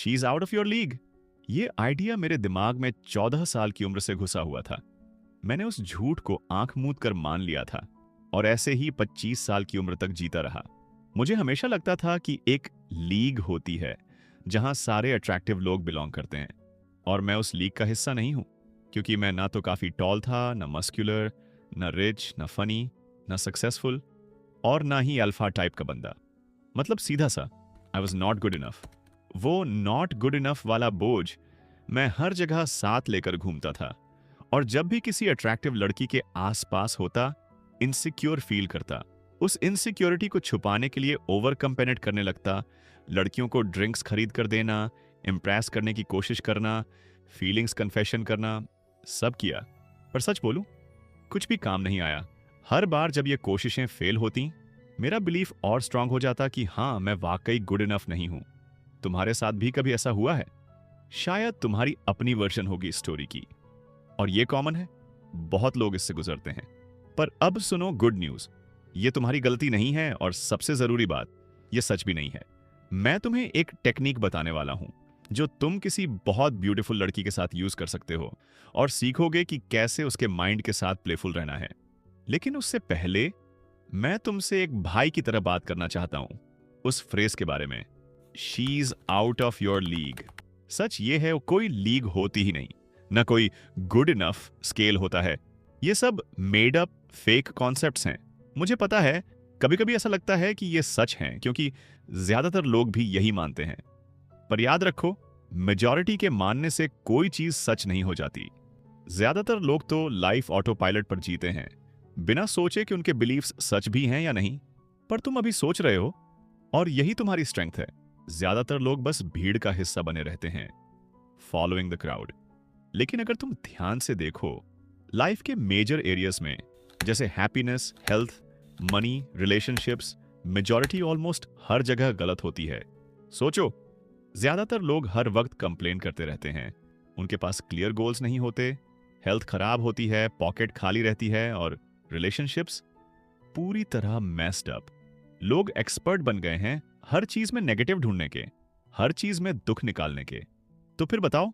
She is out of your league. ये idea मेरे दिमाग में 14 साल की उम्र से घुसा हुआ था। मैंने उस झूठ को आंख मूंद कर मान लिया था और ऐसे ही 25 साल की उम्र तक जीता रहा। मुझे हमेशा लगता था कि एक लीग होती है जहां सारे अट्रैक्टिव लोग बिलोंग करते हैं, और मैं उस लीग का हिस्सा नहीं हूं, क्योंकि मैं ना तो काफी टॉल था, ना मस्कुलर, ना रिच, ना फनी, ना सक्सेसफुल, और ना ही अल्फा टाइप का बंदा। मतलब सीधा सा, I was not good enough. वो नॉट गुड इनफ वाला बोझ मैं हर जगह साथ लेकर घूमता था, और जब भी किसी अट्रैक्टिव लड़की के आसपास होता, इनसिक्योर फील करता। उस इनसिक्योरिटी को छुपाने के लिए ओवर कंपेनेट करने लगता, लड़कियों को ड्रिंक्स खरीद कर देना, इम्प्रेस करने की कोशिश करना, फीलिंग्स कन्फेशन करना, सब किया। पर सच बोलूं, कुछ भी काम नहीं आया। हर बार जब ये कोशिशें फेल होती, मेरा बिलीफ और स्ट्रांग हो जाता कि हाँ, मैं वाकई गुड इनफ नहीं हूं। तुम्हारे साथ भी कभी ऐसा हुआ है? शायद तुम्हारी अपनी वर्जन होगी इस स्टोरी की, और ये कॉमन है, बहुत लोग इससे गुजरते हैं। पर अब सुनो गुड न्यूज, ये तुम्हारी गलती नहीं है, और सबसे जरूरी बात, ये सच भी नहीं है। मैं तुम्हें एक टेक्निक बताने वाला हूं जो तुम किसी बहुत ब्यूटीफुल लड़की के साथ यूज कर सकते हो, और सीखोगे कि कैसे उसके माइंड के साथ प्लेफुल रहना है। लेकिन उससे पहले मैं तुमसे एक भाई की तरह बात करना चाहता हूं, उस फ्रेज के बारे में, she is out of your league. सच ये है, कोई लीग होती ही नहीं, ना कोई गुड इनफ स्केल होता है। ये सब मेड अप फेक कॉन्सेप्ट्स हैं। मुझे पता है, कभी कभी ऐसा लगता है कि ये सच हैं, क्योंकि ज्यादातर लोग भी यही मानते हैं। पर याद रखो, मेजॉरिटी के मानने से कोई चीज सच नहीं हो जाती। ज्यादातर लोग तो लाइफ ऑटो पायलट पर जीते हैं, बिना सोचे कि उनके बिलीफ्स सच भी हैं या नहीं। पर तुम अभी सोच रहे हो, और यही तुम्हारी स्ट्रेंथ है। ज्यादातर लोग बस भीड़ का हिस्सा बने रहते हैं, फॉलोइंग द क्राउड। लेकिन अगर तुम ध्यान से देखो, लाइफ के मेजर एरियाज में, जैसे happiness, health, money, relationships, majority almost हर जगह गलत होती है। सोचो, ज्यादातर लोग हर वक्त कंप्लेन करते रहते हैं, उनके पास क्लियर गोल्स नहीं होते, हेल्थ खराब होती है, पॉकेट खाली रहती है, और रिलेशनशिप्स पूरी तरह मेस्ड अप। लोग एक्सपर्ट बन गए हैं हर चीज में नेगेटिव ढूंढने के, हर चीज में दुख निकालने के। तो फिर बताओ,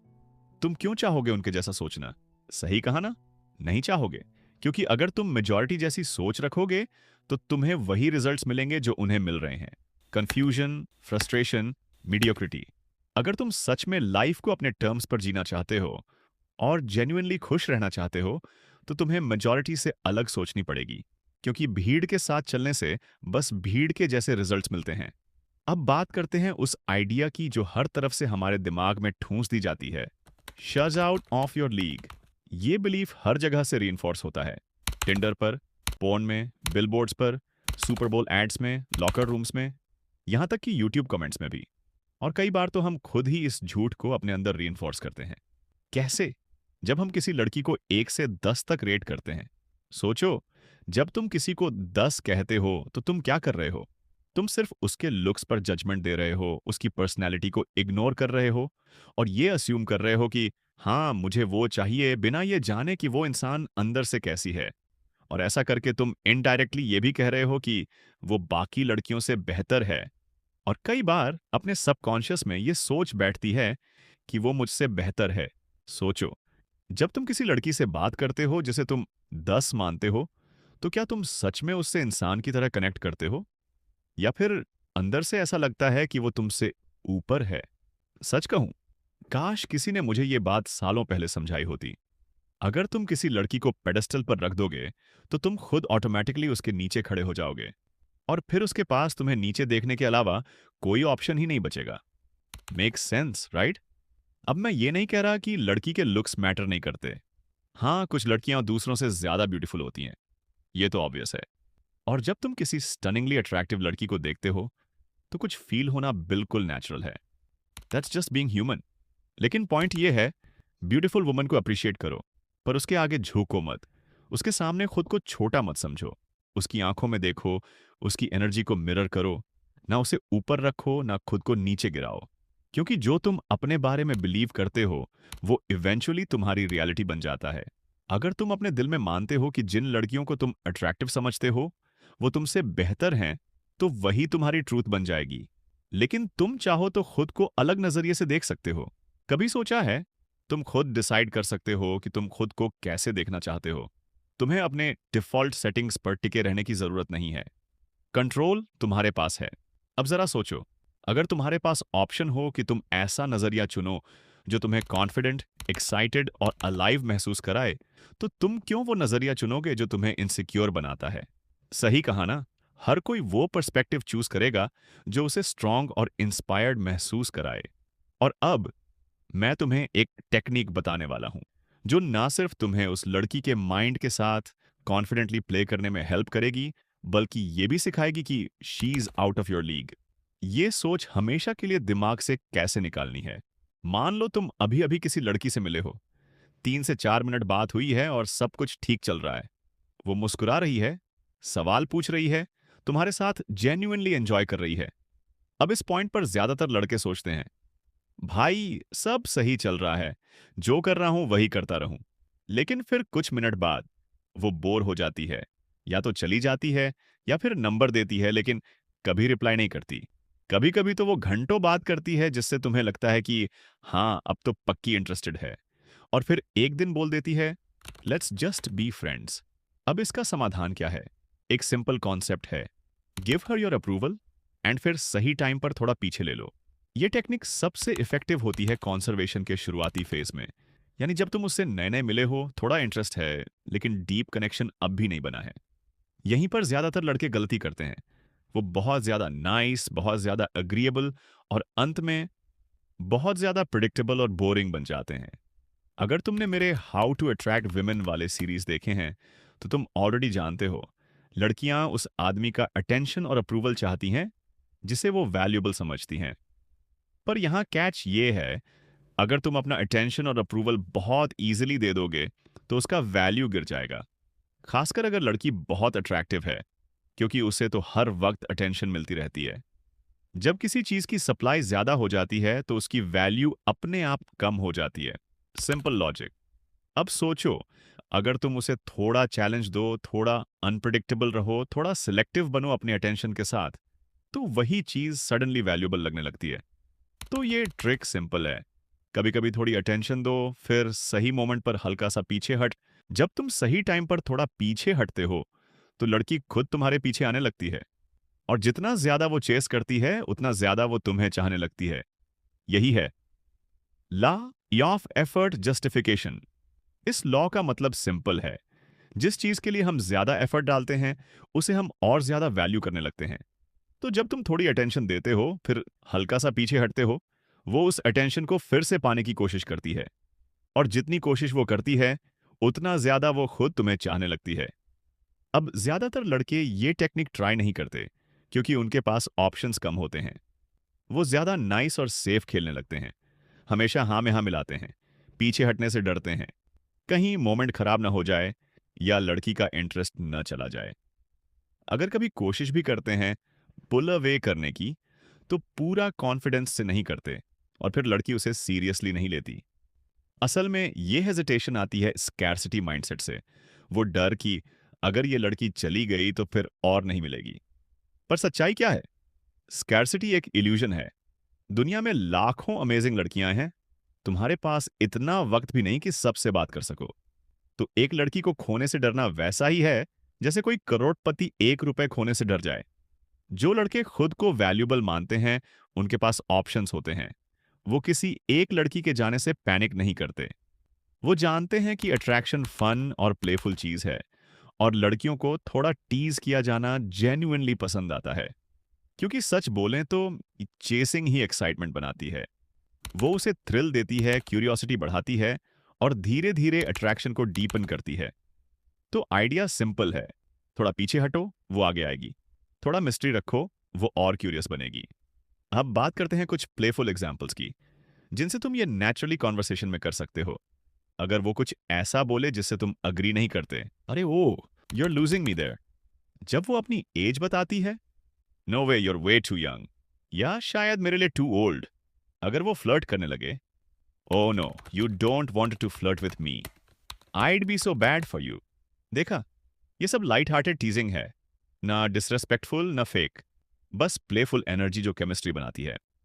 तुम क्यों चाहोगे उनके जैसा सोचना? सही कहा ना? नहीं चाहोगे, क्योंकि अगर तुम मेजॉरिटी जैसी सोच रखोगे तो तुम्हें वही रिजल्ट्स मिलेंगे जो उन्हें मिल रहे हैं। Confusion, frustration, mediocrity. अगर तुम सच में लाइफ को अपने टर्म्स पर जीना चाहते हो और जेन्युइनली खुश रहना चाहते हो, तो तुम्हें मेजॉरिटी से अलग सोचनी पड़ेगी, क्योंकि भीड़ के साथ चलने से बस भीड़ के जैसे रिजल्ट्स मिलते हैं। अब बात करते हैं उस आइडिया की जो हर तरफ से हमारे दिमाग में ठूंस दी जाती है, शज आउट ऑफ योर लीग। ये बिलीफ हर जगह से रीइंफोर्स होता है, टिंडर पर, पोर्न में, बिलबोर्ड्स पर, सुपर बोल एड्स में, लॉकर रूम्स में, यहां तक कि यूट्यूब कमेंट्स में भी। और कई बार तो हम खुद ही इस झूठ को अपने अंदर रीइंफोर्स करते हैं। कैसे? जब हम किसी लड़की को 1 से 10 तक रेट करते हैं। सोचो, जब तुम किसी को 10 कहते हो तो तुम क्या कर रहे हो? तुम सिर्फ उसके लुक्स पर जजमेंट दे रहे हो, उसकी पर्सनैलिटी को इग्नोर कर रहे हो, और ये अस्यूम कर रहे हो कि हाँ, मुझे वो चाहिए, बिना ये जाने कि वो इंसान अंदर से कैसी है। और ऐसा करके तुम इनडायरेक्टली ये भी कह रहे हो कि वो बाकी लड़कियों से बेहतर है। और कई बार अपने सबकॉन्शियस में ये सोच बैठती है कि वो मुझसे बेहतर है। सोचो, जब तुम किसी लड़की से बात करते हो जिसे तुम 10 मानते हो, तो क्या तुम सच में उससे इंसान की तरह कनेक्ट करते हो, या फिर अंदर से ऐसा लगता है कि वो तुमसे ऊपर है? सच कहूं, काश किसी ने मुझे ये बात सालों पहले समझाई होती। अगर तुम किसी लड़की को पेडेस्टल पर रख दोगे, तो तुम खुद ऑटोमेटिकली उसके नीचे खड़े हो जाओगे, और फिर उसके पास तुम्हें नीचे देखने के अलावा कोई ऑप्शन ही नहीं बचेगा। Make sense, right? अब मैं ये नहीं कह रहा कि लड़की के लुक्स मैटर नहीं करते। हाँ, कुछ लड़कियां दूसरों से ज्यादा ब्यूटीफुल होती हैं, ये तो ऑब्वियस है। और जब तुम किसी स्टनिंगली अट्रैक्टिव लड़की को देखते हो, तो कुछ फील होना बिल्कुल नेचुरल है। That's just being human. लेकिन पॉइंट ये है, ब्यूटीफुल वुमन को अप्रिशिएट करो, पर उसके आगे झुको मत। उसके सामने खुद को छोटा मत समझो। उसकी आंखों में देखो, उसकी एनर्जी को मिरर करो। ना उसे ऊपर रखो, ना खुद को नीचे गिराओ। क्योंकि जो तुम अपने बारे में बिलीव करते हो, वो इवेंचुअली तुम्हारी रियलिटी बन जाता है। अगर तुम अपने दिल में मानते हो कि जिन लड़कियों को तुम अट्रैक्टिव समझते हो वो तुमसे बेहतर हैं, तो वही तुम्हारी ट्रूथ बन जाएगी। लेकिन तुम चाहो तो खुद को अलग नजरिए से देख सकते हो। कभी सोचा है? तुम खुद डिसाइड कर सकते हो कि तुम खुद को कैसे देखना चाहते हो। तुम्हें अपने डिफॉल्ट सेटिंग्स पर टिके रहने की जरूरत नहीं है। कंट्रोल तुम्हारे पास है। अब जरा सोचो, अगर तुम्हारे पास ऑप्शन हो कि तुम ऐसा नजरिया चुनो जो तुम्हें कॉन्फिडेंट, एक्साइटेड और अलाइव महसूस कराए, तो तुम क्यों वो नजरिया चुनोगे जो तुम्हें इनसिक्योर बनाता है? सही कहा ना? हर कोई वो पर्सपेक्टिव चूज करेगा जो उसे स्ट्रांग और इंस्पायर्ड महसूस कराए। और अब मैं तुम्हें एक टेक्निक बताने वाला हूं जो ना सिर्फ तुम्हें उस लड़की के माइंड के साथ कॉन्फिडेंटली प्ले करने में हेल्प करेगी, बल्कि ये भी सिखाएगी कि she is out of your league. ये सोच हमेशा के लिए दिमाग से कैसे निकालनी है। मान लो तुम अभी अभी किसी लड़की से मिले हो, 3 से 4 मिनट बात हुई है और सब कुछ ठीक चल रहा है। वो मुस्कुरा रही है, सवाल पूछ रही है, तुम्हारे साथ जेन्युइनली एंजॉय कर रही है। अब इस पॉइंट पर ज्यादातर लड़के सोचते हैं, भाई सब सही चल रहा है, जो कर रहा हूं वही करता रहूं। लेकिन फिर कुछ मिनट बाद वो बोर हो जाती है, या तो चली जाती है या फिर नंबर देती है, लेकिन कभी रिप्लाई नहीं करती। कभी कभी तो वो घंटों बात करती है, जिससे तुम्हें लगता है कि हाँ अब तो पक्की इंटरेस्टेड है। और फिर एक दिन बोल देती है, लेट्स जस्ट बी फ्रेंड्स। अब इसका समाधान क्या है? एक सिंपल कॉन्सेप्ट है, give her your approval and फिर सही टाइम पर थोड़ा पीछे ले लो। ये टेक्निक सबसे इफेक्टिव होती है कॉन्सर्वेशन के शुरुआती फेज में, यानी जब तुम उससे नए नए मिले हो, थोड़ा इंटरेस्ट है, लेकिन डीप कनेक्शन अब भी नहीं बना है। यहीं पर ज्यादातर लड़के गलती करते हैं। वो बहुत ज्यादा नाइस, बहुत ज्यादा अग्रीएबल और अंत में बहुत ज्यादा प्रिडिक्टेबल और बोरिंग बन जाते हैं। अगर तुमने मेरे हाउ टू अट्रैक्ट विमेन वाले सीरीज देखे हैं, तो तुम ऑलरेडी जानते हो, लड़कियां उस आदमी का अटेंशन और अप्रूवल चाहती हैं जिसे वो वैल्यूएबल समझती हैं। पर यहां कैच ये है, अगर तुम अपना अटेंशन और अप्रूवल बहुत इजीली दे दोगे, तो उसका वैल्यू गिर जाएगा। खासकर अगर लड़की बहुत अट्रैक्टिव है, क्योंकि उसे तो हर वक्त अटेंशन मिलती रहती है। जब किसी चीज की सप्लाई ज्यादा हो जाती है, तो उसकी वैल्यू अपने आप कम हो जाती है। Simple logic. अब सोचो, अगर तुम उसे थोड़ा चैलेंज दो, थोड़ा अनप्रिडिक्टेबल रहो, थोड़ा सिलेक्टिव बनो अपने अटेंशन के साथ, तो वही चीज सडनली वैल्यूएबल लगने लगती है। तो ये ट्रिक सिंपल है। कभी कभी थोड़ी अटेंशन दो, फिर सही मोमेंट पर हल्का सा पीछे हट। जब तुम सही टाइम पर थोड़ा पीछे हटते हो, तो लड़की खुद तुम्हारे पीछे आने लगती है। और जितना ज्यादा वो चेस करती है, उतना ज्यादा वो तुम्हें चाहने लगती है। यही है लॉ ऑफ एफर्ट जस्टिफिकेशन। इस लॉ का मतलब सिंपल है, जिस चीज के लिए हम ज्यादा एफर्ट डालते हैं, उसे हम और ज्यादा वैल्यू करने लगते हैं। तो जब तुम थोड़ी अटेंशन देते हो, फिर हल्का सा पीछे हटते हो, वो उस अटेंशन को फिर से पाने की कोशिश करती है। और जितनी कोशिश वो करती है, उतना ज्यादा वो खुद तुम्हें चाहने लगती है। अब ज्यादातर लड़के ये टेक्निक ट्राई नहीं करते, क्योंकि उनके पास ऑप्शंस कम होते हैं। वो ज्यादा नाइस और सेफ खेलने लगते हैं, हमेशा हाँ में हाँ मिलाते हैं, पीछे हटने से डरते हैं, कहीं मोमेंट खराब ना हो जाए या लड़की का इंटरेस्ट न चला जाए। अगर कभी कोशिश भी करते हैं पुल अवे करने की, तो पूरा कॉन्फिडेंस से नहीं करते, और फिर लड़की उसे सीरियसली नहीं लेती। असल में ये हेजिटेशन आती है स्कैर्सिटी माइंडसेट से। वो डर कि अगर ये लड़की चली गई तो फिर और नहीं मिलेगी। पर सच्चाई क्या है? स्कैर्सिटी एक इल्यूजन है। दुनिया में लाखों अमेजिंग लड़कियां हैं, तुम्हारे पास इतना वक्त भी नहीं कि सबसे बात कर सको। तो एक लड़की को खोने से डरना वैसा ही है जैसे कोई करोड़पति 1 रुपए खोने से डर जाए। जो लड़के खुद को वैल्यूबल मानते हैं, उनके पास ऑप्शंस होते हैं। वो किसी एक लड़की के जाने से पैनिक नहीं करते। वो जानते हैं कि अट्रैक्शन फन और प्लेफुल चीज है, और लड़कियों को थोड़ा टीज किया जाना जेन्युइनली पसंद आता है। क्योंकि सच बोलें तो चेसिंग ही एक्साइटमेंट बनाती है। वो उसे थ्रिल देती है, क्यूरियोसिटी बढ़ाती है, और धीरे धीरे अट्रैक्शन को डीपन करती है। तो आइडिया सिंपल है, थोड़ा पीछे हटो, वो आगे आएगी। थोड़ा मिस्ट्री रखो, वो और क्यूरियस बनेगी। अब बात करते हैं कुछ प्लेफुल एग्जाम्पल्स की, जिनसे तुम ये नेचुरली कॉन्वर्सेशन में कर सकते हो। अगर वो कुछ ऐसा बोले जिससे तुम अग्री नहीं करते, अरे ओ, you are losing me there. जब वो अपनी एज बताती है, no way, you are way too young, या शायद मेरे लिए टू ओल्ड। अगर वो फ्लर्ट करने लगे, oh no, you don't want to flirt with me, I'd be so bad for you. देखा, ये सब लाइट हार्टेड टीजिंग है, ना डिसरेस्पेक्टफुल ना फेक। बस प्लेफुल एनर्जी जो केमिस्ट्री बनाती है।